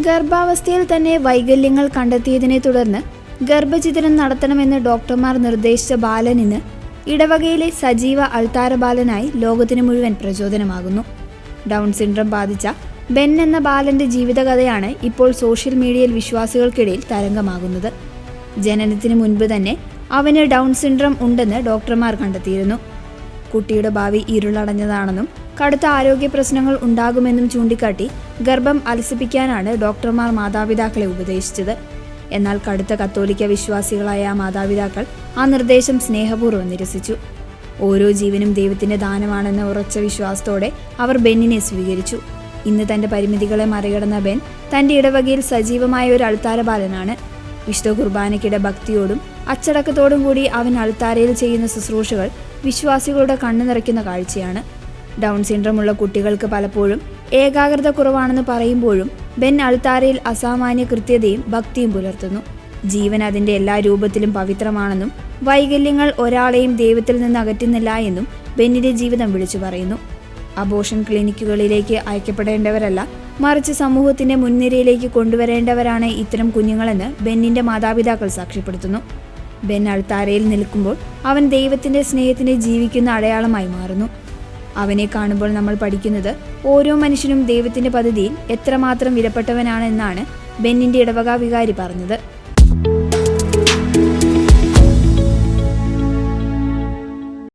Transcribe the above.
ഗർഭാവസ്ഥയിൽ തന്നെ വൈകല്യങ്ങൾ കണ്ടെത്തിയതിനെ തുടർന്ന് ഗർഭഛിദ്രം നടത്തണമെന്ന് ഡോക്ടർമാർ നിർദ്ദേശിച്ച ബാലനിന്ന് ഇടവകയിലെ സജീവ അൾത്താര ബാലനായി ലോകത്തിന് മുഴുവൻ പ്രചോദനമാകുന്നു. ഡൗൺ സിൻഡ്രം ബാധിച്ച ബെൻ എന്ന ബാലന്റെ ജീവിതകഥയാണ് ഇപ്പോൾ സോഷ്യൽ മീഡിയയിൽ വിശ്വാസികൾക്കിടയിൽ തരംഗമാകുന്നത്. ജനനത്തിന് മുൻപ് തന്നെ അവന് ഡൗൺ സിൻഡ്രം ഉണ്ടെന്ന് ഡോക്ടർമാർ കണ്ടെത്തിയിരുന്നു. കുട്ടിയുടെ ഭാവി ഇരുളടഞ്ഞതാണെന്നും കടുത്ത ആരോഗ്യ പ്രശ്നങ്ങൾ ഉണ്ടാകുമെന്നും ചൂണ്ടിക്കാട്ടി ഗർഭം അലസിപ്പിക്കാനാണ് ഡോക്ടർമാർ മാതാപിതാക്കളെ ഉപദേശിച്ചത്. എന്നാൽ കടുത്ത കത്തോലിക്ക വിശ്വാസികളായ ആ മാതാപിതാക്കൾ ആ നിർദ്ദേശം സ്നേഹപൂർവ്വം നിരസിച്ചു. ഓരോ ജീവനും ദൈവത്തിന്റെ ദാനമാണെന്ന ഉറച്ച വിശ്വാസത്തോടെ അവർ ബെന്നിനെ സ്വീകരിച്ചു. ഇന്ന് തന്റെ പരിമിതികളെ മറികടന്ന ബെൻ തന്റെ ഇടവകയിൽ സജീവമായ ഒരു അൾത്താര ബാലനാണ്. വിശുദ്ധ കുർബാനയ്ക്കിടെ ഭക്തിയോടും അച്ചടക്കത്തോടും കൂടി അവൻ അൾത്താരയിൽ ചെയ്യുന്ന ശുശ്രൂഷകൾ വിശ്വാസികളുടെ കണ്ണു നിറയ്ക്കുന്ന കാഴ്ചയാണ്. ഡൗൺ സിൻഡ്രമുള്ള കുട്ടികൾക്ക് പലപ്പോഴും ഏകാഗ്രത കുറവാണെന്ന് പറയുമ്പോഴും ബെൻ അൾത്താരയിൽ അസാമാന്യ കൃത്യതയും ഭക്തിയും പുലർത്തുന്നു. ജീവൻ അതിൻ്റെ എല്ലാ രൂപത്തിലും പവിത്രമാണെന്നും വൈകല്യങ്ങൾ ഒരാളെയും ദൈവത്തിൽ നിന്ന് അകറ്റുന്നില്ല എന്നും ബെന്നിന്റെ ജീവിതം വിളിച്ചു പറയുന്നു. അബോർഷൻ ക്ലിനിക്കുകളിലേക്ക് അയക്കപ്പെടേണ്ടവരല്ല, മറിച്ച് സമൂഹത്തിന്റെ മുൻനിരയിലേക്ക് കൊണ്ടുവരേണ്ടവരാണ് ഇത്തരം കുഞ്ഞുങ്ങളെന്ന് ബെന്നിന്റെ മാതാപിതാക്കൾ സാക്ഷ്യപ്പെടുത്തുന്നു. ബെൻ അൾത്താരയിൽ നിൽക്കുമ്പോൾ അവൻ ദൈവത്തിന്റെ സ്നേഹത്തിന് ജീവിക്കുന്ന അടയാളമായി മാറുന്നു. അവനെ കാണുമ്പോൾ നമ്മൾ പഠിക്കുന്നത് ഓരോ മനുഷ്യനും ദൈവത്തിന്റെ പദ്ധതിയിൽ എത്രമാത്രം വിലപ്പെട്ടവനാണെന്നാണ് ബെന്നിന്റെ ഇടവക വികാരി പറഞ്ഞത്.